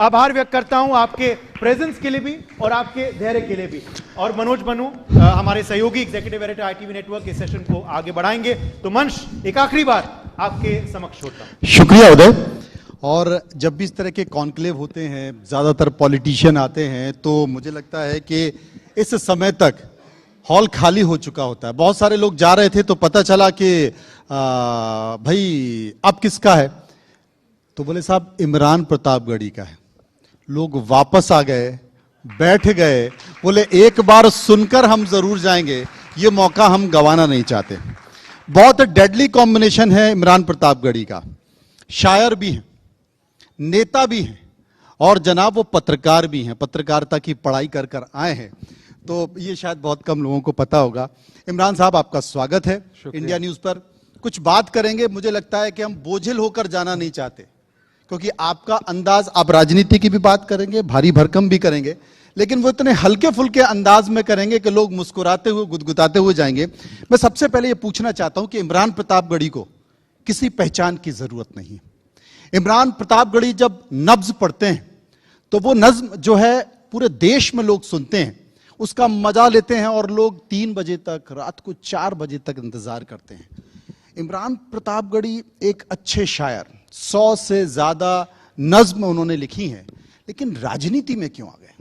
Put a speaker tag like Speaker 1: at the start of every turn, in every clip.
Speaker 1: आभार व्यक्त करता हूं आपके प्रेजेंस के लिए भी और आपके धैर्य के लिए भी। और मनोज बनू हमारे सहयोगी एग्जीक्यूटिव डायरेक्टर आईटीवी नेटवर्क इस सेशन को आगे बढ़ाएंगे, तो मंच एक आखिरी बार आपके समक्ष होता है।
Speaker 2: शुक्रिया उदय। और जब भी इस तरह के कॉन्क्लेव होते हैं, ज्यादातर पॉलिटिशियन आते हैं, तो मुझे लगता है कि इस समय तक हॉल खाली हो चुका होता है। बहुत सारे लोग जा रहे थे तो पता चला कि भाई अब किसका है, तो बोले साहब इमरान प्रतापगढ़ी का है। लोग वापस आ गए, बैठ गए, बोले एक बार सुनकर हम जरूर जाएंगे, ये मौका हम गंवाना नहीं चाहते। बहुत डेडली कॉम्बिनेशन है इमरान प्रतापगढ़ी का। शायर भी हैं, नेता भी हैं और जनाब वो पत्रकार भी हैं, पत्रकारिता की पढ़ाई कर कर आए हैं, तो ये शायद बहुत कम लोगों को पता होगा। इमरान साहब आपका स्वागत है इंडिया न्यूज पर। कुछ बात करेंगे, मुझे लगता है कि हम बोझिल होकर जाना नहीं चाहते, क्योंकि आपका अंदाज, आप राजनीति की भी बात करेंगे, भारी भरकम भी करेंगे, लेकिन वो इतने हल्के फुल्के अंदाज में करेंगे कि लोग मुस्कुराते हुए गुदगुदाते हुए जाएंगे। मैं सबसे पहले ये पूछना चाहता हूं कि इमरान प्रतापगढ़ी को किसी पहचान की जरूरत नहीं है। इमरान प्रतापगढ़ी जब नब्ज पढ़ते हैं तो वो नज्म जो है पूरे देश में लोग सुनते हैं, उसका मजा लेते हैं और लोग 3 बजे तक, रात को 4 बजे तक इंतजार करते हैं। इमरान प्रतापगढ़ी एक अच्छे शायर, 100 से ज्यादा नज्म उन्होंने लिखी हैं, लेकिन राजनीति में क्यों आ गए?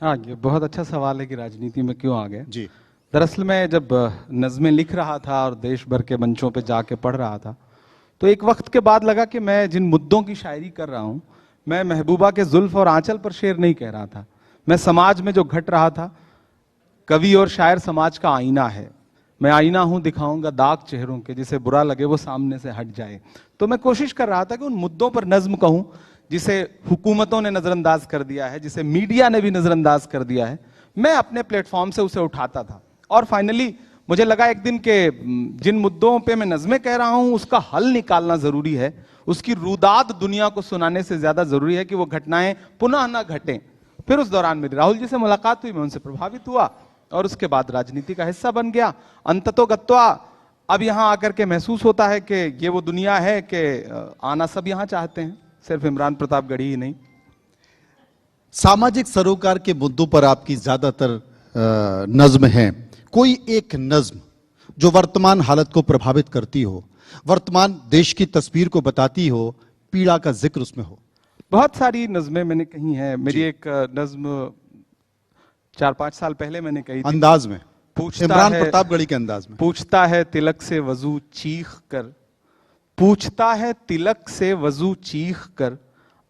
Speaker 3: हाँ, ये बहुत अच्छा सवाल है कि राजनीति में क्यों आ गए।
Speaker 2: जी,
Speaker 3: दरअसल मैं जब नज़में लिख रहा था और देश भर के मंचों पे जाके पढ़ रहा था, तो एक वक्त के बाद लगा कि मैं जिन मुद्दों की शायरी कर रहा हूँ, मैं महबूबा के जुल्फ और आंचल पर शेर नहीं कह रहा था। मैं समाज में जो घट रहा था, कवि और शायर समाज का आईना है, मैं आईना हूं, दिखाऊंगा दाग चेहरों के, जिसे बुरा लगे वो सामने से हट जाए। तो मैं कोशिश कर रहा था कि उन मुद्दों पर नज्म कहूं जिसे हुकूमतों ने नजरअंदाज कर दिया है, जिसे मीडिया ने भी नजरअंदाज कर दिया है। मैं अपने प्लेटफॉर्म से उसे उठाता था और फाइनली मुझे लगा एक दिन के जिन मुद्दों पे मैं नज़में कह रहा हूं उसका हल निकालना जरूरी है। उसकी रुदाद दुनिया को सुनाने से ज्यादा जरूरी है कि वो घटनाएं पुनः ना घटें। फिर उस दौरान मेरी राहुल जी से मुलाकात हुई, मैं उनसे प्रभावित हुआ और उसके बाद राजनीति का हिस्सा बन गया। अंततोगत्वा अब यहां आकर के महसूस होता है कि ये वो दुनिया है कि आना सब यहां चाहते हैं, सिर्फ इमरान प्रतापगढ़ी ही नहीं।
Speaker 2: सामाजिक सरोकार के मुद्दों पर आपकी ज्यादातर नज्म हैं। कोई एक नज्म जो वर्तमान हालत को प्रभावित करती हो, वर्तमान देश की तस्वीर को बताती हो, पीड़ा का जिक्र उसमें हो?
Speaker 3: बहुत सारी नज़में मैंने कही हैं। मेरी एक नज्म 4-5 साल पहले मैंने कही थी,
Speaker 2: अंदाज में,
Speaker 3: पूछता
Speaker 2: इमरान
Speaker 3: है
Speaker 2: प्रतापगढ़ी के अंदाज में।
Speaker 3: पूछता है तिलक से वजू चीख कर, पूछता है तिलक से वजू चीख कर,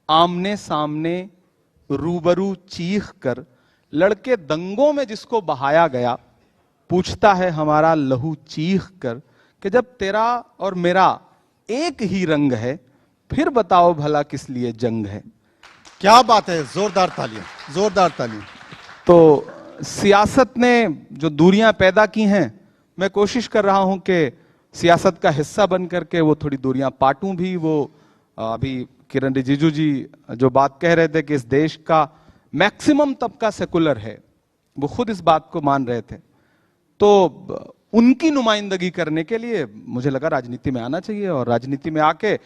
Speaker 3: आमने सामने रूबरू चीख कर, लड़के दंगों में जिसको बहाया गया, पूछता है हमारा लहू चीख कर, कि जब तेरा और मेरा एक ही रंग है, फिर बताओ भला किस लिए जंग है।
Speaker 2: क्या बात है, जोरदार तालियां, जोरदार तालियां।
Speaker 3: तो सियासत ने जो दूरियां पैदा की हैं, मैं कोशिश कर रहा हूं कि सियासत का हिस्सा बन करके वो थोड़ी दूरियां पाटूं भी। वो अभी किरण रिजिजू जी जो बात कह रहे थे कि इस देश का मैक्सिमम तबका सेकुलर है, वो खुद इस बात को मान रहे थे। तो उनकी नुमाइंदगी करने के लिए मुझे लगा राजनीति में आना चाहिए और राजनीति में आके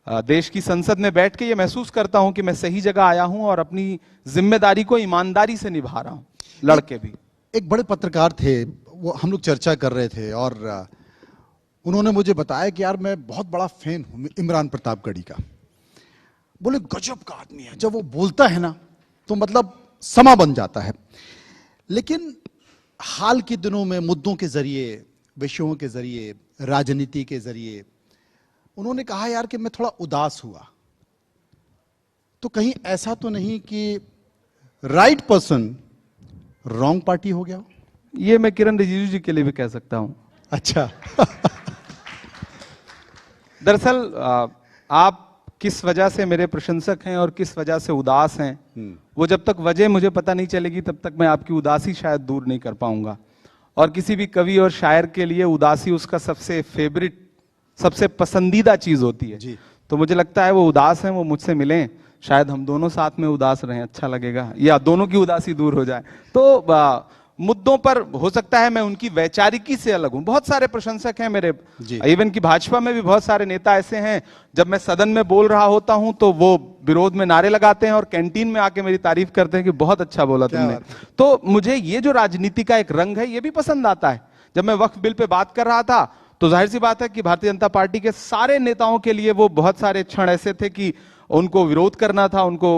Speaker 3: देश की संसद में बैठ के ये महसूस करता हूं कि मैं सही जगह आया हूं और अपनी जिम्मेदारी को ईमानदारी से निभा रहा हूं, लड़के भी।
Speaker 2: एक बड़े पत्रकार थे, वो हम लोग चर्चा कर रहे थे और उन्होंने मुझे बताया कि यार मैं बहुत बड़ा फैन हूं इमरान प्रतापगढ़ी का। बोले गजब का आदमी है, जब वो बोलता है ना तो मतलब समा बन जाता है। लेकिन हाल के दिनों में मुद्दों के जरिए, विषयों के जरिए, राजनीति के जरिए उन्होंने कहा यार कि मैं थोड़ा उदास हुआ। तो कहीं ऐसा तो नहीं कि राइट पर्सन रॉन्ग पार्टी हो गया हो?
Speaker 3: ये मैं किरण रिजिजू जी के लिए भी कह सकता हूं।
Speaker 2: अच्छा।
Speaker 3: दरअसल आप किस वजह से मेरे प्रशंसक हैं और किस वजह से उदास हैं, वो जब तक वजह मुझे पता नहीं चलेगी तब तक मैं आपकी उदासी शायद दूर नहीं कर पाऊंगा। और किसी भी कवि और शायर के लिए उदासी उसका सबसे फेवरेट, सबसे पसंदीदा चीज होती है। तो मुझे लगता है वो उदास हैं, वो मुझसे मिलें, शायद हम दोनों साथ में उदास रहें, अच्छा लगेगा, या दोनों की उदासी दूर हो जाए। तो मुद्दों पर हो सकता है मैं उनकी वैचारिकी से अलग हूं। बहुत सारे प्रशंसक हैं मेरे, इवन की भाजपा में भी बहुत सारे नेता ऐसे हैं, जब मैं सदन में बोल रहा होता हूं तो वो विरोध में नारे लगाते हैं और कैंटीन में आके मेरी तारीफ करते हैं कि बहुत अच्छा बोला तुमने। तो मुझे ये जो राजनीति का एक रंग है ये भी पसंद आता है। जब मैं वक्फ बिल पे बात कर रहा था तो जाहिर सी बात है कि भारतीय जनता पार्टी के सारे नेताओं के लिए वो बहुत सारे क्षण ऐसे थे कि उनको विरोध करना था, उनको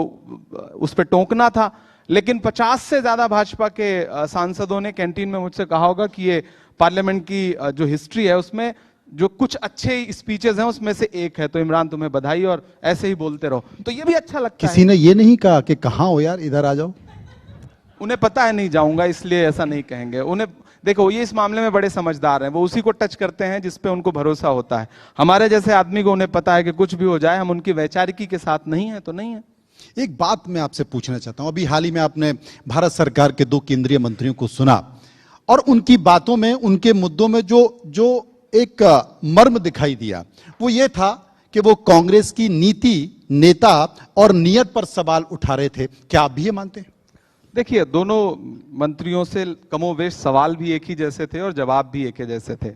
Speaker 3: उस पर टोकना था। लेकिन 50 से ज्यादा भाजपा के सांसदों ने कैंटीन में मुझसे कहा होगा कि ये पार्लियामेंट की जो हिस्ट्री है उसमें जो कुछ अच्छे स्पीचेस हैं उसमें से एक है। तो इमरान तुम्हें बधाई, और ऐसे ही बोलते रहो। तो ये भी अच्छा लगता है।
Speaker 2: किसी ने ये नहीं कहा कि कहां हो यार, इधर आ जाओ?
Speaker 3: उन्हें पता है नहीं जाऊंगा, इसलिए ऐसा नहीं कहेंगे। उन्हें देखो, ये इस मामले में बड़े समझदार हैं, वो उसी को टच करते हैं जिस पे उनको भरोसा होता है। हमारे जैसे आदमी को उन्हें पता है कि कुछ भी हो जाए, हम उनकी वैचारिकी के साथ नहीं है तो नहीं है।
Speaker 2: एक बात मैं आपसे पूछना चाहता हूं। अभी हाल ही में आपने भारत सरकार के 2 केंद्रीय मंत्रियों को सुना और उनकी बातों में, उनके मुद्दों में जो एक मर्म दिखाई दिया वो ये था कि वो कांग्रेस की नीति, नेता और नियत पर सवाल उठा रहे थे। क्या आप भी ये मानते हैं?
Speaker 3: देखिए, दोनों मंत्रियों से कमोवेश सवाल भी एक ही जैसे थे और जवाब भी एक ही जैसे थे।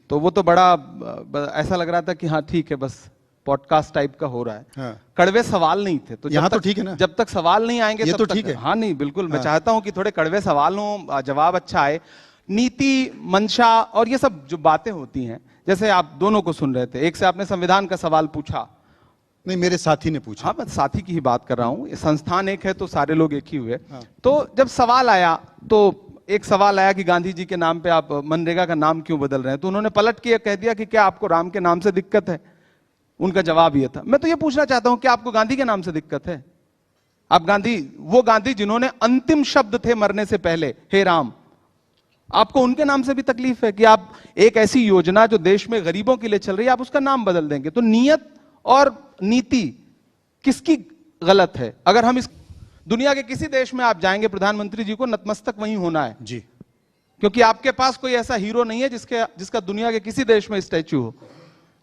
Speaker 3: तो वो तो बड़ा ऐसा लग रहा था कि हाँ ठीक है, बस पॉडकास्ट टाइप का हो रहा है।
Speaker 2: हाँ।
Speaker 3: कड़वे सवाल नहीं थे। तो
Speaker 2: यहाँ तो ठीक है ना?
Speaker 3: जब तक सवाल नहीं आएंगे
Speaker 2: ये
Speaker 3: तब
Speaker 2: तो
Speaker 3: तक
Speaker 2: ठीक है।
Speaker 3: हाँ नहीं, बिल्कुल मैं चाहता हूं कि थोड़े कड़वे सवाल हों, जवाब अच्छा आए। नीति, मंशा और ये सब जो बातें होती हैं, जैसे आप दोनों को सुन रहे थे, एक से आपने संविधान का सवाल पूछा।
Speaker 2: नहीं, मेरे साथी ने पूछा।
Speaker 3: हाँ, मैं साथी की ही बात कर रहा हूं। ये संस्थान एक है तो सारे लोग एक ही हुए। तो जब सवाल आया तो एक सवाल आया कि गांधी जी के नाम पे आप मनरेगा का नाम क्यों बदल रहे हैं? तो उन्होंने पलट के कह दिया कि क्या आपको राम के नाम से दिक्कत है? उनका जवाब ये था। मैं तो ये पूछना चाहता हूं कि आपको गांधी के नाम से दिक्कत है? आप गांधी, वो गांधी जिन्होंने अंतिम शब्द थे मरने से पहले, हे राम, आपको उनके नाम से भी तकलीफ है कि आप एक ऐसी योजना जो देश में गरीबों के लिए चल रही है, आप उसका नाम बदल देंगे? तो नियत और नीति किसकी गलत है? अगर हम इस दुनिया के किसी देश में आप जाएंगे, प्रधानमंत्री जी को नतमस्तक वहीं होना है
Speaker 2: जी,
Speaker 3: क्योंकि आपके पास कोई ऐसा हीरो नहीं है जिसका दुनिया के किसी देश में स्टैच्यू हो।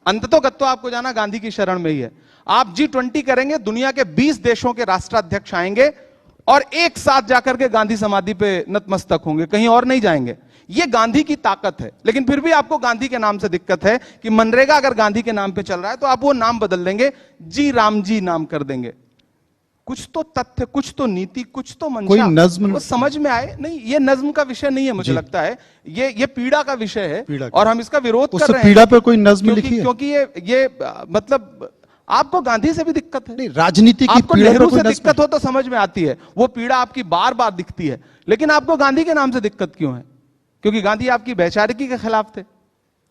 Speaker 3: अंततोगत्तो आपको जाना गांधी की शरण में ही है। आप G20 करेंगे, दुनिया के 20 देशों के राष्ट्राध्यक्ष आएंगे और एक साथ जाकर के गांधी समाधि पे नतमस्तक होंगे, कहीं और नहीं जाएंगे। ये गांधी की ताकत है। लेकिन फिर भी आपको गांधी के नाम से दिक्कत है कि मनरेगा अगर गांधी के नाम पे चल रहा है तो आप वो नाम बदल देंगे, जी राम जी नाम कर देंगे। कुछ तो तथ्य, कुछ तो नीति, कुछ तो मंशा,
Speaker 2: कोई नज्म
Speaker 3: वो समझ में आए। नहीं, ये नज्म का विषय नहीं है, मुझे लगता है ये पीड़ा का विषय है और हम इसका विरोध कर रहे हैं।
Speaker 2: पीड़ा पे कोई नज्म लिखी है?
Speaker 3: क्योंकि ये मतलब आपको गांधी से भी दिक्कत है।
Speaker 2: नहीं, राजनीति की
Speaker 3: आपको
Speaker 2: पीड़ा पे
Speaker 3: नेहरू
Speaker 2: कोई
Speaker 3: से
Speaker 2: नज्म
Speaker 3: दिक्कत हो तो समझ में आती है, वो पीड़ा आपकी बार बार दिखती है। लेकिन आपको गांधी के नाम से दिक्कत क्यों है? क्योंकि गांधी आपकी वैचारिकी के खिलाफ थे,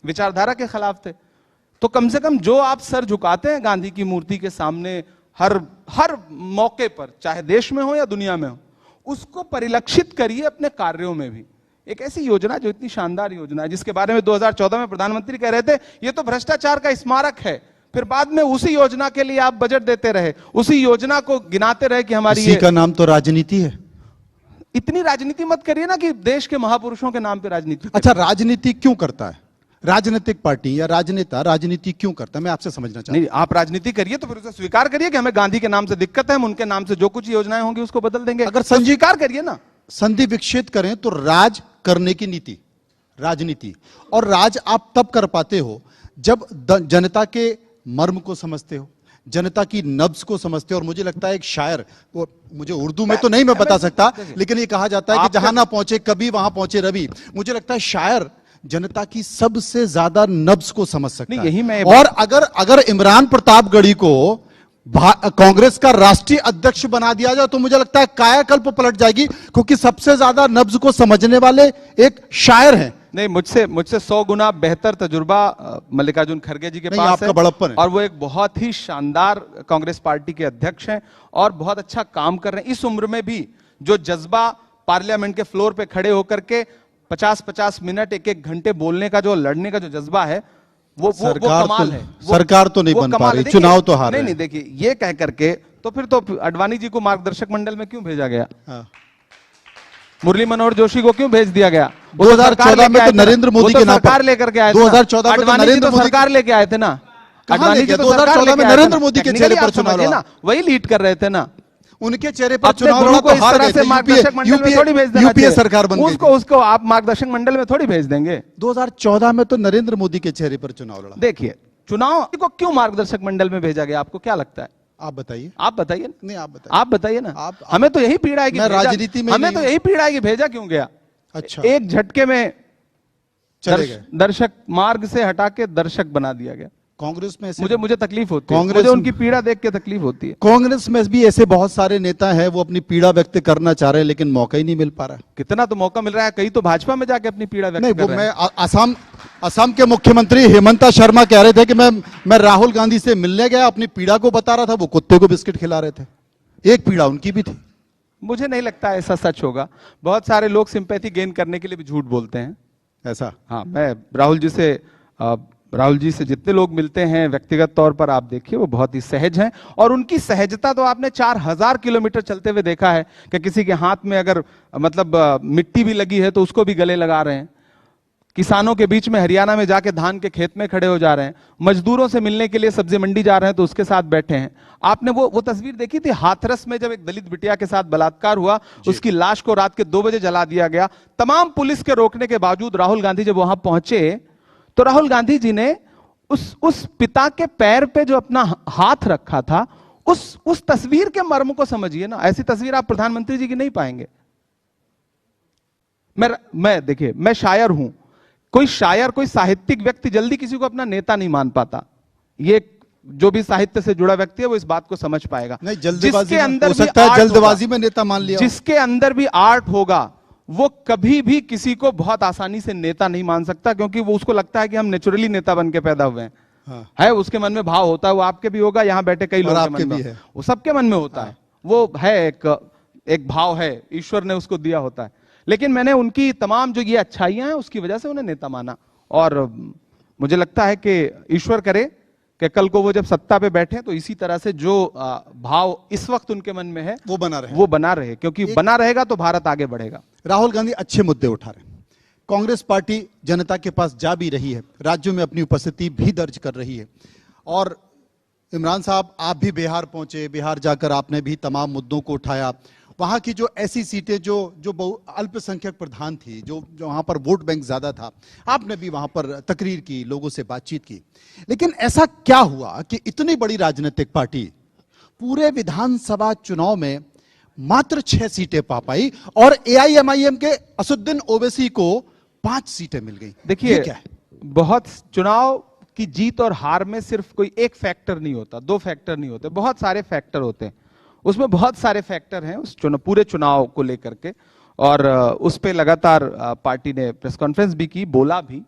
Speaker 3: विचारधारा के खिलाफ थे। तो कम से कम जो आप सर झुकाते हैं गांधी की मूर्ति के सामने हर मौके पर, चाहे देश में हो या दुनिया में हो, उसको परिलक्षित करिए अपने कार्यों में भी। एक ऐसी योजना जो इतनी शानदार योजना है, जिसके बारे में 2014 में प्रधानमंत्री कह रहे थे ये तो भ्रष्टाचार का स्मारक है, फिर बाद में उसी योजना के लिए आप बजट देते रहे, उसी योजना को गिनाते रहे कि हमारी
Speaker 2: इसी का नाम तो राजनीति है।
Speaker 3: इतनी राजनीति मत करिए ना कि देश के महापुरुषों के नाम पे राजनीति।
Speaker 2: अच्छा, राजनीति क्यों करता है राजनीतिक पार्टी या राजनेता? राजनीति क्यों करता है, मैं आपसे समझना चाहता हूं।
Speaker 3: नहीं, आप राजनीति करिए तो फिर उसे स्वीकार करिए कि हमें गांधी के नाम से दिक्कत है, हम उनके नाम से जो कुछ योजनाएं होंगी उसको बदल देंगे।
Speaker 2: अगर
Speaker 3: तो स्वीकार करिए ना।
Speaker 2: संधि विच्छेद करें तो राज करने की नीति, राजनीति, और राज आप तब कर पाते हो जब जनता के मर्म को समझते हो, जनता की नब्ज को समझते हो। और मुझे लगता है एक शायर, वो मुझे उर्दू में तो नहीं मैं बता सकता, लेकिन ये कहा जाता है कि जहां ना पहुंचे कभी वहां पहुंचे रवि। मुझे लगता है शायर जनता की सबसे ज्यादा नब्ज को समझ सकता है।
Speaker 3: यही मैं
Speaker 2: और अगर इमरान प्रतापगढ़ी को कांग्रेस का राष्ट्रीय अध्यक्ष बना दिया जाए तो मुझे लगता है कायाकल्प पलट जाएगी, क्योंकि सबसे ज्यादा नब्ज को समझने वाले एक शायर हैं।
Speaker 3: नहीं, मुझसे 100 गुना बेहतर तजुर्बा मल्लिकार्जुन खड़गे जी के पास
Speaker 2: आपका बड़प्पन है।
Speaker 3: और वो एक बहुत ही शानदार कांग्रेस पार्टी के अध्यक्ष हैं और बहुत अच्छा काम कर रहे हैं। इस उम्र में भी जो जज्बा पार्लियामेंट के फ्लोर पे खड़े होकर के 50-50 मिनट, 1-1 घंटे बोलने का, जो लड़ने का जो जज्बा है, वो कमाल है।
Speaker 2: सरकार तो नहीं बन पा रही, चुनाव तो हार रहे हैं।
Speaker 3: नहीं, देखिए, ये कह करके तो फिर तो अडवाणी जी को मार्गदर्शक मंडल में क्यों भेजा गया? मुरली मनोहर जोशी को क्यों भेज दिया गया?
Speaker 2: 2014 में तो नरेंद्र मोदी के नाम
Speaker 3: सरकार लेकर के आए थे।
Speaker 2: 2014 में तो नरेंद्र मोदी
Speaker 3: सरकार लेके आए थे ना।
Speaker 2: अडवाणी जी 2014 में नरेंद्र मोदी के चेहरे पर चुनाव लड़ा,
Speaker 3: वही लीड कर रहे थे ना।
Speaker 2: उनके चेहरे पर
Speaker 3: अपने
Speaker 2: चुनाव
Speaker 3: गुरु
Speaker 2: लड़ा
Speaker 3: को
Speaker 2: तो
Speaker 3: इस
Speaker 2: हार
Speaker 3: तरह
Speaker 2: गए
Speaker 3: से
Speaker 2: थे।
Speaker 3: मार्गदर्शक मंडल में थोड़ी भेज देना
Speaker 2: यूपीए
Speaker 3: चाहिए।
Speaker 2: सरकार बन गई थी।
Speaker 3: उसको आप मार्गदर्शक मंडल में थोड़ी भेज देंगे।
Speaker 2: 2014 में तो नरेंद्र मोदी के चेहरे पर चुनाव लड़ा।
Speaker 3: देखिए, चुनाव को क्यों मार्गदर्शक मंडल में भेजा गया, आपको क्या लगता है?
Speaker 2: आप बताइए।
Speaker 3: आप बताइए ना।
Speaker 2: नहीं, आप बताइए।
Speaker 3: आप बताइए ना।
Speaker 2: आप
Speaker 3: हमें तो यही पीड़ा है कि
Speaker 2: मैं
Speaker 3: भेजा-
Speaker 2: राजनीति में
Speaker 3: हमें
Speaker 2: नहीं
Speaker 3: तो
Speaker 2: हूं।
Speaker 3: यही पीड़ा है कि भेजा क्यों गया।
Speaker 2: अच्छा,
Speaker 3: एक झटके में
Speaker 2: चले गए।
Speaker 3: दर्शक मार्ग से हटा के दर्शक बना दिया गया।
Speaker 2: कांग्रेस में ऐसे
Speaker 3: मुझे तकलीफ होती है,
Speaker 2: कांग्रेस
Speaker 3: मुझे उनकी पीड़ा देख के तकलीफ होती है।
Speaker 2: कांग्रेस में भी ऐसे बहुत सारे नेता हैं, वो अपनी पीड़ा व्यक्त करना चाह रहे हैं लेकिन मौका ही नहीं मिल पा रहा।
Speaker 3: कितना तो मौका मिल रहा है, कई तो भाजपा में जाके अपनी पीड़ा व्यक्त
Speaker 2: नहीं,
Speaker 3: कर
Speaker 2: वो
Speaker 3: रहे
Speaker 2: मैं
Speaker 3: हैं।
Speaker 2: असम के मुख्यमंत्री हेमंता शर्मा कह रहे थे कि मैं राहुल गांधी से मिलने गया, अपनी पीड़ा को बता रहा था, वो कुत्ते को बिस्किट खिला रहे थे। एक पीड़ा उनकी भी थी।
Speaker 3: मुझे नहीं लगता ऐसा सच होगा। बहुत सारे लोग सिंपैथी गेन करने के लिए भी झूठ बोलते हैं।
Speaker 2: ऐसा?
Speaker 3: हाँ, मैं राहुल जी से जितने लोग मिलते हैं व्यक्तिगत तौर पर, आप देखिए वो बहुत ही सहज हैं। और उनकी सहजता तो आपने 4000 किलोमीटर चलते हुए देखा है कि किसी के हाथ में अगर मतलब मिट्टी भी लगी है तो उसको भी गले लगा रहे हैं। किसानों के बीच में हरियाणा में जाके धान के खेत में खड़े हो जा रहे हैं। मजदूरों से मिलने के लिए सब्जी मंडी जा रहे हैं तो उसके साथ बैठे हैं। आपने वो तस्वीर देखी थी हाथरस में, जब एक दलित बिटिया के साथ बलात्कार हुआ, उसकी लाश को रात के 2 बजे जला दिया गया। तमाम पुलिस के रोकने के बावजूद राहुल गांधी जब वहां पहुंचे तो राहुल गांधी जी ने उस पिता के पैर पे जो अपना हाथ रखा था, उस तस्वीर के मर्म को समझिए ना। ऐसी तस्वीर आप प्रधानमंत्री जी की नहीं पाएंगे। मैं देखिए, मैं शायर हूं। कोई शायर, कोई साहित्यिक व्यक्ति जल्दी किसी को अपना नेता नहीं मान पाता। ये जो भी साहित्य से जुड़ा व्यक्ति है वो इस बात को समझ पाएगा।
Speaker 2: नहीं, जल्दबाजी
Speaker 3: जिसके अंदर
Speaker 2: हो
Speaker 3: भी
Speaker 2: सकता है
Speaker 3: आर्ट
Speaker 2: जल्दबाजी
Speaker 3: होगा,
Speaker 2: में नेता मान लिया हो।
Speaker 3: जिसके अंदर भी आर्ट होगा वो कभी भी किसी को बहुत आसानी से नेता नहीं मान सकता, क्योंकि वो उसको लगता है कि हम नेचुरली नेता बन के पैदा हुए हैं।
Speaker 2: हाँ।
Speaker 3: है उसके मन में भाव होता है, वो आपके भी होगा, यहां बैठे कई लोगों के मन में,
Speaker 2: है।
Speaker 3: वो सबके मन में होता है। वो है एक भाव है, ईश्वर ने उसको दिया होता है। लेकिन मैंने उनकी तमाम जो ये अच्छाइयां हैं उसकी वजह से उन्हें नेता माना। और मुझे लगता है कि ईश्वर करे कि कल को वो जब सत्ता पे बैठे तो इसी तरह से जो भाव इस वक्त उनके मन में है
Speaker 2: वो बना रहे,
Speaker 3: क्योंकि बना रहेगा तो भारत आगे बढ़ेगा।
Speaker 2: राहुल गांधी अच्छे मुद्दे उठा रहे हैं। कांग्रेस पार्टी जनता के पास जा भी रही है, राज्यों में अपनी उपस्थिति भी दर्ज कर रही है। और इमरान साहब, आप भी बिहार पहुंचे, बिहार जाकर आपने भी तमाम मुद्दों को उठाया। वहां की जो ऐसी सीटें जो अल्पसंख्यक प्रधान थी, जो वहां पर वोट बैंक ज्यादा था, आपने भी वहां पर तकरीर की, लोगों से बातचीत की। लेकिन ऐसा क्या हुआ कि इतनी बड़ी राजनीतिक पार्टी पूरे विधानसभा चुनाव में मात्र 6 सीटें पा पाई और एआईएमआईएम के असुद्दीन ओवैसी को 5 सीटें मिल गई?
Speaker 3: देखिए,
Speaker 2: क्या है?
Speaker 3: बहुत चुनाव की जीत और हार में सिर्फ कोई एक फैक्टर नहीं होता, 2 फैक्टर नहीं होते, बहुत सारे फैक्टर होते हैं। उसमें बहुत सारे फैक्टर हैं उस पूरे चुनाव को लेकर के। और उस पे लगातार पार्टी ने प्रेस कॉन्फ्रेंस भी की, बोला भी।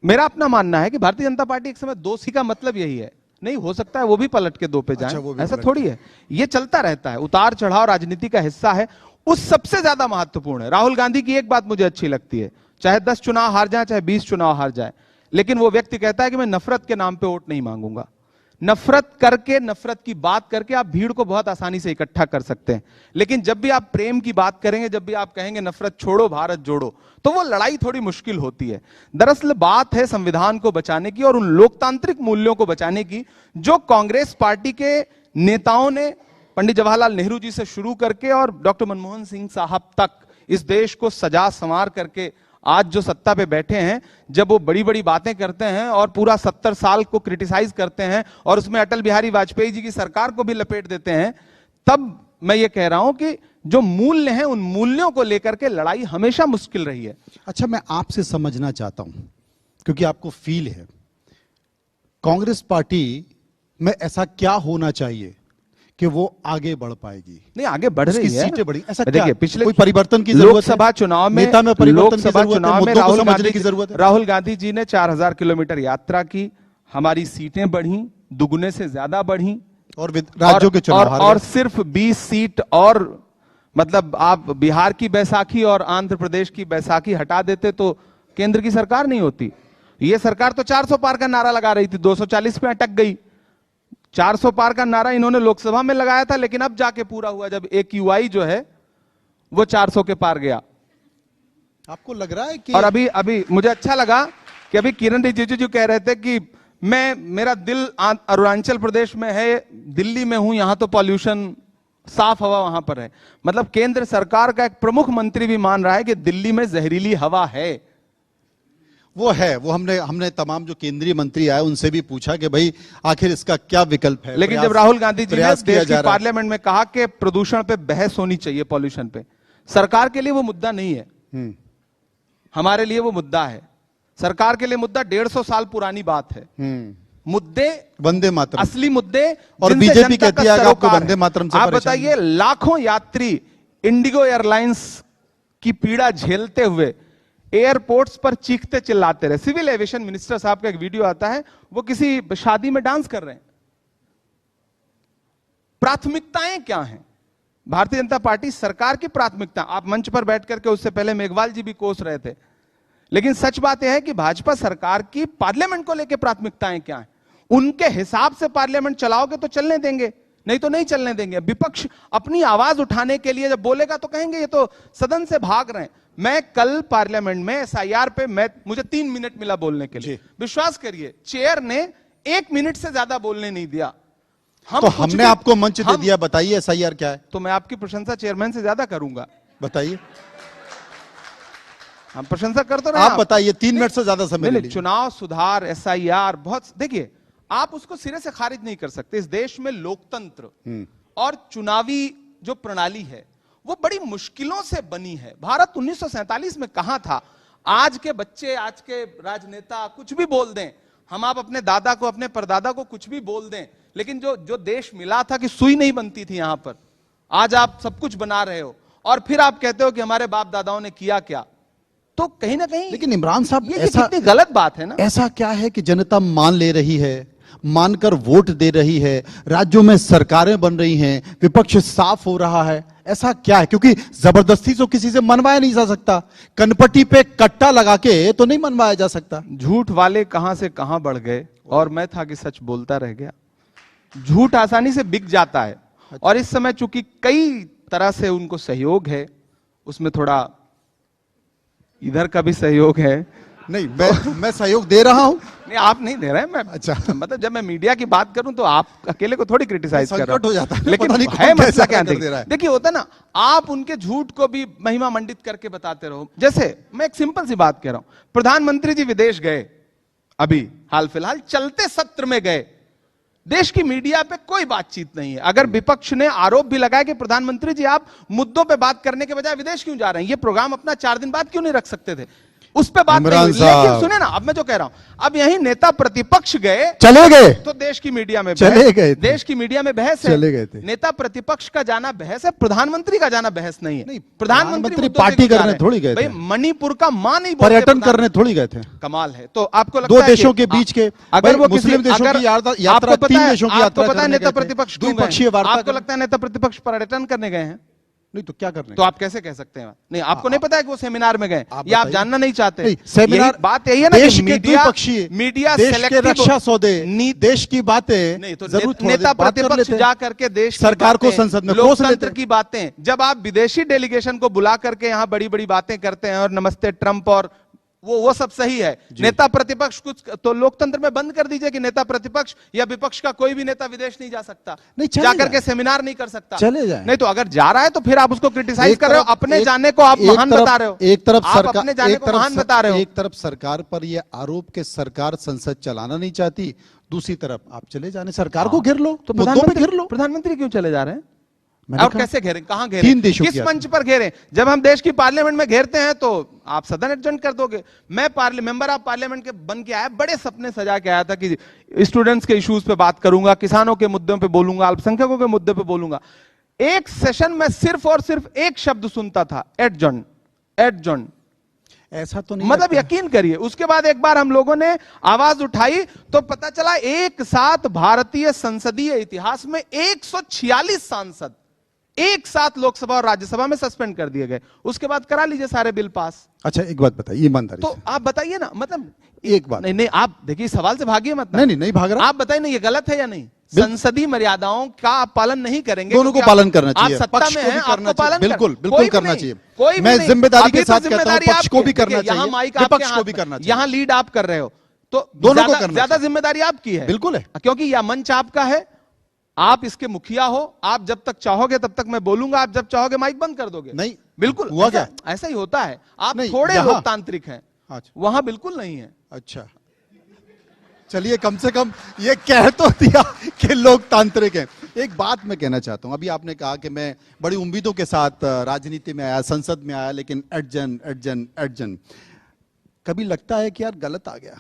Speaker 3: मेरा अपना मानना है कि भारतीय जनता पार्टी एक समय 2 सी का मतलब यही है। नहीं, हो सकता है वो भी पलट के 2 पे जाए।
Speaker 2: अच्छा,
Speaker 3: ऐसा थोड़ी है, ये चलता रहता है, उतार चढ़ाव राजनीति का हिस्सा है। उस सबसे ज्यादा महत्वपूर्ण है, राहुल गांधी की एक बात मुझे अच्छी लगती है, चाहे 10 चुनाव हार जाए, चाहे 20 चुनाव हार जाए, लेकिन वो व्यक्ति कहता है कि मैं नफरत के नाम पे वोट नहीं मांगूंगा। नफरत करके, नफरत की बात करके आप भीड़ को बहुत आसानी से इकट्ठा कर सकते हैं, लेकिन जब भी आप प्रेम की बात करेंगे, जब भी आप कहेंगे नफरत छोड़ो भारत जोड़ो, तो वो लड़ाई थोड़ी मुश्किल होती है। दरअसल बात है संविधान को बचाने की और उन लोकतांत्रिक मूल्यों को बचाने की जो कांग्रेस पार्टी के नेताओं ने पंडित जवाहरलाल नेहरू जी से शुरू करके और डॉक्टर मनमोहन सिंह साहब तक इस देश को सजा संवार करके आज जो सत्ता पे बैठे हैं, जब वो बड़ी बड़ी बातें करते हैं और पूरा 70 साल को क्रिटिसाइज करते हैं और उसमें अटल बिहारी वाजपेयी जी की सरकार को भी लपेट देते हैं, तब मैं ये कह रहा हूं कि जो मूल्य हैं उन मूल्यों को लेकर के लड़ाई हमेशा मुश्किल रही है।
Speaker 2: अच्छा, मैं आपसे समझना चाहता हूं, क्योंकि आपको फील है, कांग्रेस पार्टी में ऐसा क्या होना चाहिए कि वो आगे बढ़ पाएगी?
Speaker 3: नहीं, आगे बढ़ रही है,
Speaker 2: सीटें बढ़ी, ऐसा
Speaker 3: देखिए,
Speaker 2: क्या?
Speaker 3: पिछले
Speaker 2: कोई परिवर्तन की जरूरत है?
Speaker 3: लोकसभा चुनाव में,
Speaker 2: नेता में परिवर्तन की
Speaker 3: लोकसभा
Speaker 2: जरूरत है,
Speaker 3: चुनाव में
Speaker 2: मुद्दों को
Speaker 3: राहुल
Speaker 2: समझने
Speaker 3: गांधी
Speaker 2: की जरूरत है।
Speaker 3: राहुल गांधी जी ने 4000 किलोमीटर यात्रा की, हमारी सीटें बढ़ी, दुगने से ज्यादा बढ़ी,
Speaker 2: और राज्यों के चुनाव हार
Speaker 3: और
Speaker 2: गए।
Speaker 3: सिर्फ 20 सीट और, मतलब आप बिहार की बैसाखी और आंध्र प्रदेश की बैसाखी हटा देते तो केंद्र की सरकार नहीं होती। ये सरकार तो 400 पार का नारा लगा रही थी, 240 पे अटक गई। 400 पार का नारा इन्होंने लोकसभा में लगाया था, लेकिन अब जाके पूरा हुआ जब AQI जो है वो 400 के पार गया।
Speaker 2: आपको लग रहा है कि,
Speaker 3: और अभी मुझे अच्छा लगा कि अभी किरण रिजिजू जी कह रहे थे कि मेरा दिल अरुणाचल प्रदेश में है, दिल्ली में हूं, यहां तो पॉल्यूशन साफ हवा वहां पर है। मतलब केंद्र सरकार का एक प्रमुख मंत्री भी मान रहा है कि दिल्ली में जहरीली हवा है।
Speaker 2: वो है, वो हमने तमाम जो केंद्रीय मंत्री आए उनसे भी पूछा कि भाई आखिर इसका क्या विकल्प है।
Speaker 3: लेकिन जब राहुल गांधी जी ने
Speaker 2: प्रयास किया
Speaker 3: देश
Speaker 2: जा
Speaker 3: की
Speaker 2: रहा है।
Speaker 3: पार्लियामेंट में कहा कि प्रदूषण पे बहस होनी चाहिए, पॉल्यूशन पे, सरकार के लिए वो मुद्दा नहीं है, हमारे लिए वो मुद्दा है। सरकार के लिए मुद्दा 150 साल पुरानी बात है। मुद्दे
Speaker 2: वंदे मातरम,
Speaker 3: असली मुद्दे,
Speaker 2: और
Speaker 3: जिनसे
Speaker 2: बीजेपी
Speaker 3: जनता
Speaker 2: कहती
Speaker 3: का
Speaker 2: है कि आपको
Speaker 3: सरोकार
Speaker 2: वंदे
Speaker 3: है।
Speaker 2: मातरम से
Speaker 3: आप
Speaker 2: परेशानी
Speaker 3: बताइए, लाखों यात्री इंडिगो एयरलाइंस की पीड़ा झेलते हुए एयरपोर्ट्स पर चीखते चिल्लाते रहे। सिविल एविएशन मिनिस्टर साहब का एक वीडियो आता है, वो किसी शादी में डांस कर रहे हैं। प्राथमिकताएं क्या हैं? भारतीय जनता पार्टी सरकार की प्राथमिकता, आप मंच पर बैठ करके, उससे पहले मेघवाल जी भी कोस रहे थे, लेकिन सच बात यह है कि भाजपा सरकार की पार्लियामेंट को लेकर प्राथमिकताएं क्या हैं? उनके हिसाब से पार्लियामेंट चलाओगे तो चलने देंगे, नहीं तो नहीं चलने देंगे। विपक्ष अपनी आवाज उठाने के लिए जब बोलेगा तो कहेंगे ये तो सदन से भाग रहे हैं। मैं कल पार्लियामेंट में एसआईआर पे मुझे 3 मिनट मिला बोलने के लिए, विश्वास करिए चेयर ने 1 मिनट से ज्यादा बोलने नहीं दिया।
Speaker 2: तो हमने आपको मंच दे दिया, बताइए एसआईआर क्या है?
Speaker 3: तो मैं आपकी प्रशंसा चेयरमैन से ज्यादा करूंगा,
Speaker 2: बताइए।
Speaker 3: हम प्रशंसा कर तो रहे
Speaker 2: आप बताइए, 3 मिनट से ज्यादा समय ले
Speaker 3: नहीं,
Speaker 2: लीजिए।
Speaker 3: चुनाव सुधार, एसआईआर, बहुत, देखिए आप उसको सिरे से खारिज नहीं कर सकते। इस देश में लोकतंत्र और चुनावी जो प्रणाली है वो बड़ी मुश्किलों से बनी है। भारत 1947 में कहां था? आज के बच्चे, आज के राजनेता कुछ भी बोल दें, हम आप अपने दादा को, अपने परदादा को कुछ भी बोल दें, लेकिन जो देश मिला था कि सुई नहीं बनती थी यहां पर, आज आप सब कुछ बना रहे हो और फिर आप कहते हो कि हमारे बाप दादाओं ने किया क्या। तो कहीं ना कहीं
Speaker 2: लेकिन इमरान साहब,
Speaker 3: ये
Speaker 2: ऐसा
Speaker 3: कितनी गलत बात है ना।
Speaker 2: ऐसा क्या है कि जनता मान ले रही है, मानकर वोट दे रही है, राज्यों में सरकारें बन रही हैं, विपक्ष साफ हो रहा है, ऐसा क्या है? क्योंकि जबरदस्ती तो किसी से मनवाया नहीं जा सकता, कनपट्टी पे कट्टा लगा के तो नहीं मनवाया जा सकता।
Speaker 3: झूठ वाले कहां से कहां बढ़ गए और मैं था कि सच बोलता रह गया। झूठ आसानी से बिक जाता है और इस समय चूंकि कई तरह से उनको सहयोग है, उसमें थोड़ा इधर का भी सहयोग है।
Speaker 2: नहीं, मैं सहयोग दे रहा हूं।
Speaker 3: नहीं, आप नहीं दे रहे हैं। मैं
Speaker 2: अच्छा,
Speaker 3: मतलब जब मैं मीडिया की बात करूं तो आप अकेले को थोड़ी क्रिटिसाइज कर रहा
Speaker 2: संकट हो जाता है,
Speaker 3: लेकिन
Speaker 2: पता नहीं
Speaker 3: है
Speaker 2: कौन
Speaker 3: मसला
Speaker 2: कैसा
Speaker 3: क्या
Speaker 2: कर दे रहा है।
Speaker 3: देखिए, होता ना, आप उनके झूठ को भी महिमा मंडित करके बताते रहो। जैसे मैं एक सिंपल सी बात कह रहा हूं, प्रधानमंत्री जी विदेश गए, अभी हाल फिलहाल चलते सत्र में गए, देश की मीडिया पे कोई बातचीत नहीं है। अगर विपक्ष ने आरोप भी लगाया कि प्रधानमंत्री जी आप मुद्दों पे बात करने के बजाय विदेश क्यों जा रहे हैं, ये प्रोग्राम अपना 4 दिन बाद क्यों नहीं रख सकते थे, उस पे बात नहीं हुई। लेकिन सुने ना, अब मैं जो कह रहा हूं, अब यही नेता प्रतिपक्ष गए,
Speaker 2: चले गए
Speaker 3: तो देश की मीडिया में
Speaker 2: चले गए थे।
Speaker 3: देश की मीडिया में बहस है।
Speaker 2: चले गए थे।
Speaker 3: नेता प्रतिपक्ष का जाना बहस है, प्रधानमंत्री का जाना बहस नहीं है।
Speaker 2: नहीं,
Speaker 3: प्रधानमंत्री
Speaker 2: प्रधानमंत्री
Speaker 3: मुद्दों से
Speaker 2: पार्टी
Speaker 3: क्यों जा
Speaker 2: करने
Speaker 3: रहे हैं?
Speaker 2: थोड़ी गए थे।
Speaker 3: भाई मणिपुर का मां नहीं बोलते,
Speaker 2: पर्यटन करने थोड़ी गए थे।
Speaker 3: कमाल है। तो आपको लगता
Speaker 2: दो
Speaker 3: है
Speaker 2: देशों
Speaker 3: कि
Speaker 2: के बीच के,
Speaker 3: अगर वो
Speaker 2: मुस्लिम देशों की यात्रा, 3 देशों की यात्रा
Speaker 3: पता है
Speaker 2: करने
Speaker 3: नेता
Speaker 2: गए थे।
Speaker 3: प्रतिपक्ष क्यों गए?
Speaker 2: द्विपक्षीय वार्ता
Speaker 3: आपको
Speaker 2: करने।
Speaker 3: लगता है नेता प्रतिपक्ष पर्यटन करने गए हैं?
Speaker 2: नहीं तो क्या करने?
Speaker 3: तो आप कैसे कह सकते हैं? नहीं, आपको नहीं पता है कि वो सेमिनार में गए, या आप
Speaker 2: बताइए।
Speaker 3: जानना नहीं चाहते?
Speaker 2: नहीं, सेमिनार,
Speaker 3: बात यही है ना
Speaker 2: देश
Speaker 3: कि
Speaker 2: के
Speaker 3: मीडिया,
Speaker 2: द्विपक्षीय,
Speaker 3: मीडिया
Speaker 2: देश के
Speaker 3: सेलेक्टिव
Speaker 2: रक्षा सौदे, देश की बातें
Speaker 3: नहीं, तो
Speaker 2: जरूर थोड़ा
Speaker 3: नेता
Speaker 2: देर बात कर
Speaker 3: प्रतिपक्ष
Speaker 2: लेते हैं।
Speaker 3: जा करके देश की
Speaker 2: सरकार को
Speaker 3: बातें,
Speaker 2: संसद में कोस लेते
Speaker 3: लोकतंत्र
Speaker 2: हैं।
Speaker 3: की बातें, जब आप विदेशी डेलीगेशन को बुला करके यहां बड़ी बड़ी बातें करते हैं और नमस्ते ट्रंप और वो सब सही है, नेता प्रतिपक्ष कुछ तो लोकतंत्र में बंद कर दीजिए कि नेता प्रतिपक्ष या विपक्ष का कोई भी नेता विदेश नहीं जा सकता,
Speaker 2: नहीं, चले
Speaker 3: जाकर
Speaker 2: जाए।
Speaker 3: के सेमिनार नहीं कर सकता,
Speaker 2: चले जाए।
Speaker 3: नहीं तो अगर जा रहा है तो फिर आप उसको क्रिटिसाइज कर रहे हो, अपने जाने को आप
Speaker 2: एक
Speaker 3: महान
Speaker 2: तरफ-
Speaker 3: बता रहे हो।
Speaker 2: एक तरफ
Speaker 3: आप
Speaker 2: सरकार,
Speaker 3: अपने जाने को महान बता रहे हो।
Speaker 2: एक तरफ सरकार पर यह आरोप के सरकार संसद चलाना नहीं चाहती, दूसरी तरफ आप चले जाने, सरकार को घेर लो,
Speaker 3: तो
Speaker 2: मुद्दों पे घेर लो।
Speaker 3: प्रधानमंत्री क्यों चले जा रहे हैं?
Speaker 2: मैंने
Speaker 3: और
Speaker 2: कहा,
Speaker 3: कैसे घेरें, कहां घेरें,
Speaker 2: 3 देशों
Speaker 3: किस
Speaker 2: की
Speaker 3: मंच पर घेरें? जब हम देश की पार्लियामेंट में घेरते हैं तो आप सदन एडजर्न कर दोगे। मैं मेंबर ऑफ पार्लियामेंट के बन के आया, बड़े सपने सजा के आया था कि स्टूडेंट्स के इश्यूज पे बात करूंगा, किसानों के मुद्दों पे बोलूंगा, अल्पसंख्यकों के मुद्दे पे बोलूंगा। एक सेशन में सिर्फ और सिर्फ एक शब्द सुनता था, एडजर्न, एडजर्न।
Speaker 2: ऐसा तो नहीं
Speaker 3: मतलब
Speaker 2: लगता।
Speaker 3: यकीन करिए, उसके बाद एक बार हम लोगों ने आवाज उठाई तो पता चला एक साथ भारतीय संसदीय इतिहास में 146 सांसद एक साथ लोकसभा और राज्यसभा में सस्पेंड कर दिए गए। उसके बाद करा लीजिए सारे बिल पास।
Speaker 2: अच्छा, एक बात बताइए ईमानदारी
Speaker 3: तो
Speaker 2: से।
Speaker 3: आप बताइए ना, मतलब
Speaker 2: एक बात,
Speaker 3: नहीं नहीं, आप देखिए सवाल से भागिए मत ना।
Speaker 2: नहीं भाग रहा।
Speaker 3: आप बताइए ना, ये गलत है या नहीं? संसदीय मर्यादाओं का आप पालन नहीं करेंगे,
Speaker 2: दोनों को
Speaker 3: क्योंकि
Speaker 2: पालन करना चाहिए,
Speaker 3: आप सत्ता
Speaker 2: पक्ष
Speaker 3: में
Speaker 2: को भी
Speaker 3: हैं,
Speaker 2: करना
Speaker 3: आपको
Speaker 2: चाहिए,
Speaker 3: पालन
Speaker 2: बिल्कुल
Speaker 3: कोई
Speaker 2: बिल्कुल
Speaker 3: भी
Speaker 2: करना
Speaker 3: नहीं,
Speaker 2: चाहिए।
Speaker 3: कोई भी
Speaker 2: मैं
Speaker 3: नहीं।
Speaker 2: जिम्मेदारी के
Speaker 3: अभी तो
Speaker 2: साथ कहता हूं,
Speaker 3: जिम्मेदारी
Speaker 2: पक्ष को भी
Speaker 3: आपकी है।
Speaker 2: करना
Speaker 3: देखिए, यहाँ
Speaker 2: चाहिए,
Speaker 3: माइक आपके
Speaker 2: विपक्ष को
Speaker 3: हाथ
Speaker 2: भी
Speaker 3: में,
Speaker 2: करना चाहिए।
Speaker 3: यहाँ लीड आप कर रहे हो, तो
Speaker 2: दोनों को करना
Speaker 3: ज्यादा
Speaker 2: चाहिए।
Speaker 3: जिम्मेदारी आपकी है।
Speaker 2: बिल्कुल है।
Speaker 3: क्योंकि यह मंच आपका है, आप इसके मुखिया हो, आप जब तक चाहोगे तब तक मैं बोलूंगा, आप जब चाहोगे माइक बंद कर दोगे।
Speaker 2: नहीं,
Speaker 3: बिल्कुल
Speaker 2: हुआ क्या?
Speaker 3: ऐसा ही होता है। आप
Speaker 2: नहीं,
Speaker 3: थोड़े
Speaker 2: यहाँ-
Speaker 3: लोकतांत्रिक हैं,
Speaker 2: अच्छा।
Speaker 3: वहां बिल्कुल नहीं है।
Speaker 2: अच्छा, चलिए कम से कम ये कह तो दिया कि लोकतांत्रिक है। एक बात मैं कहना चाहता हूं, अभी आपने कहा कि मैं बड़ी उम्मीदों के साथ राजनीति में आया, संसद में आया, लेकिन एडजन कभी लगता है कि यार गलत आ गया?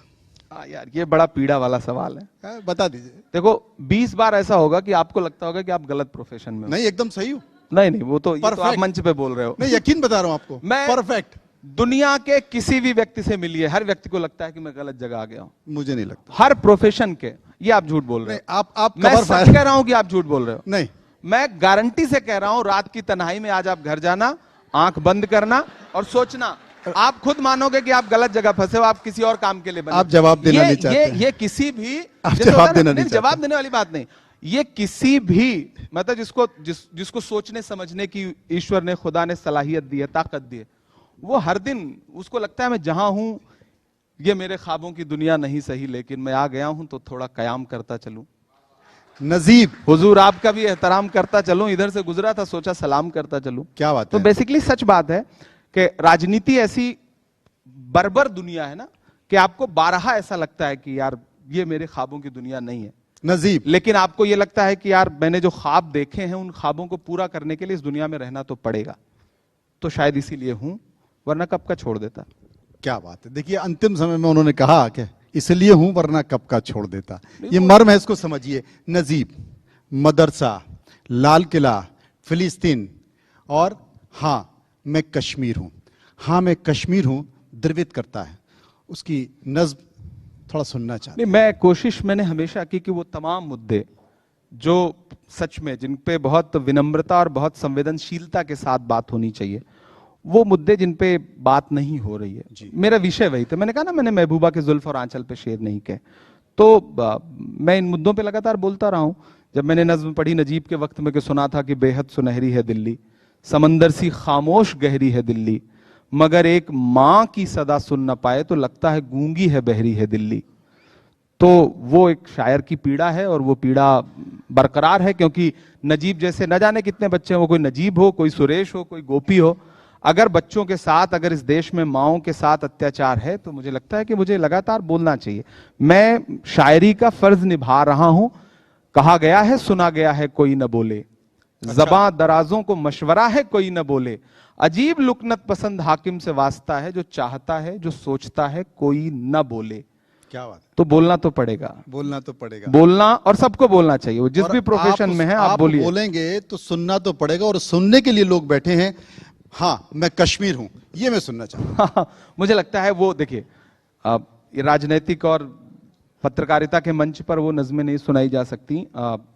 Speaker 3: यार ये बड़ा पीड़ा वाला सवाल है।
Speaker 2: बता दीजिए।
Speaker 3: देखो 20 बार ऐसा होगा कि आपको लगता होगा कि आप गलत प्रोफेशन में हो।
Speaker 2: नहीं, एकदम सही हूं।
Speaker 3: नहीं, वो तो, ये तो आप
Speaker 2: Perfect।
Speaker 3: मंच पे बोल रहे हो।
Speaker 2: नहीं, यकीन बता रहा हूं आपको,
Speaker 3: मैं
Speaker 2: परफेक्ट।
Speaker 3: दुनिया के किसी भी व्यक्ति से मिलिए, हर व्यक्ति को लगता है कि मैं गलत जगह आ गया हूं।
Speaker 2: मुझे नहीं लगता।
Speaker 3: हर प्रोफेशन के। ये आप झूठ बोल रहे
Speaker 2: नहीं,
Speaker 3: हो।
Speaker 2: आप
Speaker 3: मैं
Speaker 2: कवर
Speaker 3: सच
Speaker 2: फायर
Speaker 3: कह रहा हूं कि आप झूठ बोल रहे हो।
Speaker 2: नहीं,
Speaker 3: मैं गारंटी से कह रहा हूं, रात की तन्हाई में आज आप घर जाना, आंख बंद करना और सोचना, आप खुद मानोगे कि आप गलत जगह फंसे हो, आप किसी और काम के लिए बने।
Speaker 2: आप जवाब देना नहीं चाहते हैं।
Speaker 3: ये किसी भी,
Speaker 2: आप
Speaker 3: जैसे
Speaker 2: जवाब
Speaker 3: होता है
Speaker 2: देना
Speaker 3: ना,
Speaker 2: नहीं
Speaker 3: जवाब
Speaker 2: चाहते।
Speaker 3: देने वाली बात नहीं। ये किसी भी, मतलब जिसको सोचने समझने की ईश्वर ने, खुदा ने सलाहियत दी है, ताकत दी है, वो हर दिन उसको लगता है मैं जहां हूं ये मेरे ख्वाबों की दुनिया नहीं सही, लेकिन मैं आ गया हूं तो थोड़ा कयाम करता चलूं,
Speaker 2: नजीब
Speaker 3: हुजूर आपका भी एहतराम करता चलूं, इधर से गुजरा था सोचा सलाम करता चलूं।
Speaker 2: क्या बात
Speaker 3: तो
Speaker 2: है?
Speaker 3: बेसिकली सच बात है कि राजनीति ऐसी बर्बर दुनिया है ना कि आपको बारहा ऐसा लगता है कि यार ये मेरे ख्वाबों की दुनिया नहीं है,
Speaker 2: नजीब,
Speaker 3: लेकिन आपको ये लगता है कि यार मैंने जो ख्वाब देखे हैं उन ख्वाबों को पूरा करने के लिए इस दुनिया में रहना तो पड़ेगा, तो शायद इसीलिए हूं, वरना कब का छोड़ देता।
Speaker 2: क्या बात है। देखिए अंतिम समय में उन्होंने कहा कि इसलिए हूं वरना कब का छोड़ देता। ये मर्म है, इसको समझिए। नजीब, मदरसा, लाल किला, फिलिस्तीन और हाँ मैं कश्मीर हूं। हाँ मैं कश्मीर हूं द्रवित करता है, उसकी नज्म थोड़ा सुनना चाहते।
Speaker 3: नहीं, मैं कोशिश मैंने हमेशा की कि वो तमाम मुद्दे जो सच में, जिन पे बहुत विनम्रता और बहुत संवेदनशीलता के साथ बात होनी चाहिए, वो मुद्दे जिन पे बात नहीं हो रही है, मेरा विषय वही था। मैंने कहा ना, मैंने महबूबा के जुल्फ और आंचल पे शेर नहीं कहे, तो मैं इन मुद्दों पे लगातार बोलता रहा हूं। जब मैंने नज्म पढ़ी नजीब के वक्त में कि सुना था कि बेहद सुनहरी है दिल्ली, समंदर सी खामोश गहरी है दिल्ली, मगर एक माँ की सदा सुन न पाए तो लगता है गूंगी है बहरी है दिल्ली। तो वो एक शायर की पीड़ा है और वो पीड़ा बरकरार है, क्योंकि नजीब जैसे न जाने कितने बच्चे हैं, वो कोई नजीब हो, कोई सुरेश हो, कोई गोपी हो, अगर बच्चों के साथ, अगर इस देश में माओं के साथ अत्याचार है तो मुझे लगता है कि मुझे लगातार बोलना चाहिए। मैं शायरी का फर्ज निभा रहा हूं। कहा गया है सुना गया है कोई न बोले, ज़बां दराजों को मशवरा है कोई न बोले, अजीब लुकनत पसंद हाकिम से वास्ता है, जो चाहता है जो सोचता है कोई न बोले।
Speaker 2: क्या बात है।
Speaker 3: तो बोलना तो पड़ेगा,
Speaker 2: बोलना तो पड़ेगा,
Speaker 3: बोलना, और सबको बोलना चाहिए, वो जिस
Speaker 2: और
Speaker 3: भी प्रोफेशन में है आप बोलिए।
Speaker 2: बोलेंगे तो सुनना तो पड़ेगा, और सुनने के लिए लोग बैठे हैं। हाँ मैं कश्मीर हूं, ये मैं सुनना चाहता हूं।
Speaker 3: मुझे लगता है वो, देखिए ये राजनीतिक और पत्रकारिता के मंच पर वो नज़में नहीं सुनाई जा सकती,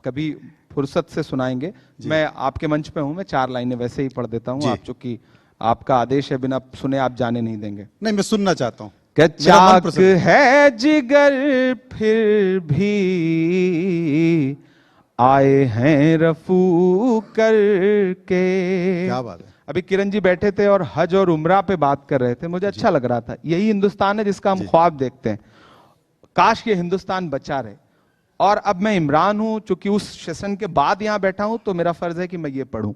Speaker 3: कभी फुर्सत से सुनाएंगे। मैं आपके मंच पे हूं, मैं 4 लाइनें वैसे ही पढ़ देता हूं, आप चूंकि आपका आदेश है, बिना सुने आप जाने नहीं देंगे।
Speaker 2: नहीं, मैं सुनना चाहता हूं।
Speaker 3: क्या चाक है जिगर फिर भी आए हैं रफू करके।
Speaker 2: क्या बात है।
Speaker 3: अभी किरण जी बैठे थे और हज और उम्रा पे बात कर रहे थे, मुझे अच्छा लग रहा था। यही हिंदुस्तान है जिसका हम ख्वाब देखते हैं। काश ये हिंदुस्तान बचा रहे। और अब मैं इमरान हूं, चूंकि उस सेशन के बाद यहां बैठा हूं, तो मेरा फर्ज है कि मैं ये पढ़ूं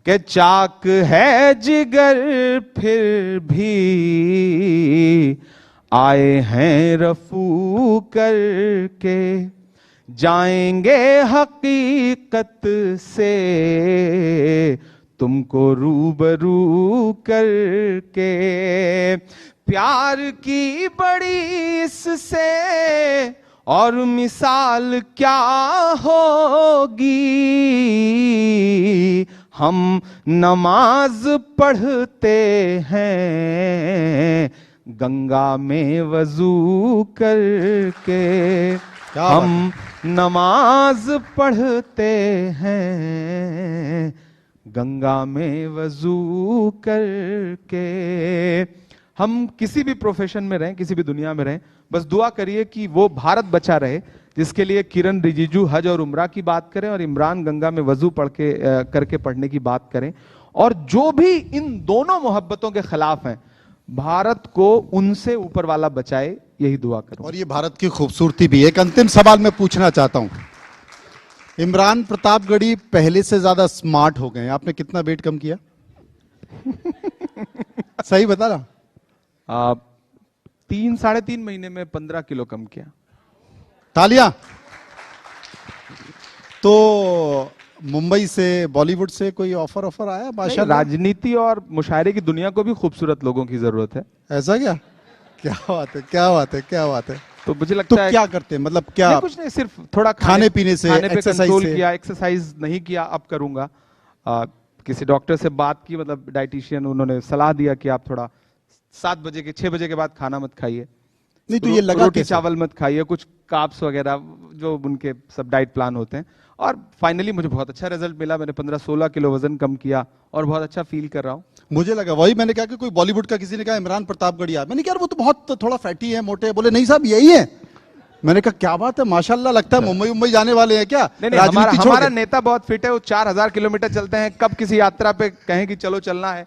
Speaker 3: कि चाक है जिगर फिर भी आए हैं रफू करके, जाएंगे हकीकत से तुमको रूबरू करके, प्यार की बड़ी इससे और मिसाल क्या होगी, हम नमाज पढ़ते हैं गंगा में वजू करके, हम नमाज पढ़ते हैं गंगा में वजू करके। हम किसी भी प्रोफेशन में रहें, किसी भी दुनिया में रहें, बस दुआ करिए कि वो भारत बचा रहे जिसके लिए किरण रिजिजू हज और उम्रा की बात करें और इमरान गंगा में वजू करके पढ़ने की बात करें। और जो भी इन दोनों मोहब्बतों के खिलाफ हैं, भारत को उनसे ऊपर वाला बचाए, यही दुआ करूं।
Speaker 2: और ये भारत की खूबसूरती भी। एक अंतिम सवाल मैं पूछना चाहता हूं, इमरान प्रतापगढ़ी पहले से ज्यादा स्मार्ट हो गए हैं। आपने कितना वेट कम किया? सही बता रहा?
Speaker 3: 3-3.5 महीने में 15 किलो कम किया।
Speaker 2: तालियां। तो मुंबई से, बॉलीवुड से कोई ऑफर आया? माशाल्लाह।
Speaker 3: राजनीति और मुशायरे की दुनिया को भी खूबसूरत लोगों की जरूरत है।
Speaker 2: ऐसा क्या? क्या बात है, क्या बात है, क्या बात है।
Speaker 3: तो मुझे
Speaker 2: तो
Speaker 3: लगता है
Speaker 2: क्या करते हैं, मतलब क्या?
Speaker 3: नहीं, कुछ नहीं, सिर्फ थोड़ा
Speaker 2: खाने पीने से,
Speaker 3: खाने पे
Speaker 2: एक्सरसाइज
Speaker 3: कंट्रोल
Speaker 2: से?
Speaker 3: किया, एक्सरसाइज नहीं किया, अब करूंगा। किसी डॉक्टर से बात की, मतलब डाइटिशियन, उन्होंने सलाह दिया कि आप थोड़ा 6 बजे के बाद खाना मत खाइए,
Speaker 2: नहीं तो ये लगा
Speaker 3: रोटी
Speaker 2: कैसे?
Speaker 3: चावल मत खाइए, कुछ कार्ब्स वगैरह जो उनके सब डाइट प्लान होते हैं। और फाइनली मुझे बहुत अच्छा रिजल्ट मिला, मैंने 15-16 किलो वजन कम किया और बहुत अच्छा फील कर रहा हूँ।
Speaker 2: मुझे लगा, वही मैंने कहा कि कोई बॉलीवुड का किसी ने कहा इमरान प्रतापगढ़ी आ, मैंने कहा यार वो तो बहुत थोड़ा फैटी है, मोटे है। बोले नहीं साहब यही है। मैंने कहा क्या बात है, माशाल्लाह, लगता है मुंबई जाने वाले हैं क्या?
Speaker 3: नहीं, हमारा नेता बहुत फिट है, वो 4000 किलोमीटर चलते हैं। कब किसी यात्रा पे कहें कि चलो चलना है,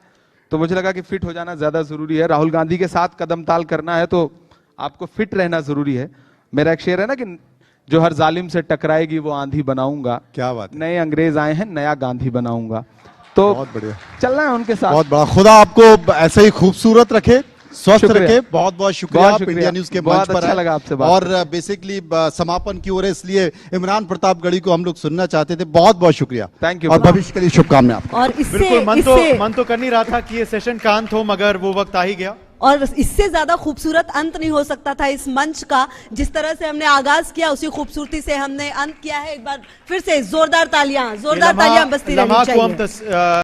Speaker 3: तो मुझे लगा कि फिट हो जाना ज्यादा जरूरी है। राहुल गांधी के साथ कदम ताल करना है तो आपको फिट रहना जरूरी है। मेरा एक शेर है ना कि जो हर जालिम से टकराएगी वो आंधी बनाऊंगा।
Speaker 2: क्या बात है।
Speaker 3: नए अंग्रेज आए हैं, नया गांधी बनाऊंगा। तो
Speaker 2: बहुत बढ़िया,
Speaker 3: चलना है उनके साथ।
Speaker 2: बहुत बड़ा। खुदा आपको ऐसे ही खूबसूरत रखे, स्वस्थ
Speaker 3: शुक्रिया।
Speaker 2: रखे। बहुत बहुत शुक्रिया,
Speaker 3: बहुत
Speaker 2: आप
Speaker 3: शुक्रिया।
Speaker 2: इंडिया न्यूज के
Speaker 3: बहुत
Speaker 2: मंच पर
Speaker 3: अच्छा
Speaker 2: आए।
Speaker 3: लगा आपसे बात
Speaker 2: और बेसिकली समापन की ओर है, इसलिए इमरान प्रतापगढ़ी को हम लोग सुनना चाहते थे। बहुत बहुत शुक्रिया।
Speaker 3: Thank you।
Speaker 2: और भविष्य के लिए शुभकामनाएं आपको।
Speaker 4: और
Speaker 1: बिल्कुल, मन तो कर नहीं रहा था कि ये सेशन का अंत हो, मगर वो वक्त आ ही गया।
Speaker 4: और इससे ज्यादा खूबसूरत अंत नहीं हो सकता था इस मंच का। जिस तरह से हमने आगाज किया उसी खूबसूरती से हमने अंत किया है। एक बार फिर से जोरदार तालियां बजती रहनी
Speaker 1: लम्हा को
Speaker 4: चाहिए।
Speaker 1: हम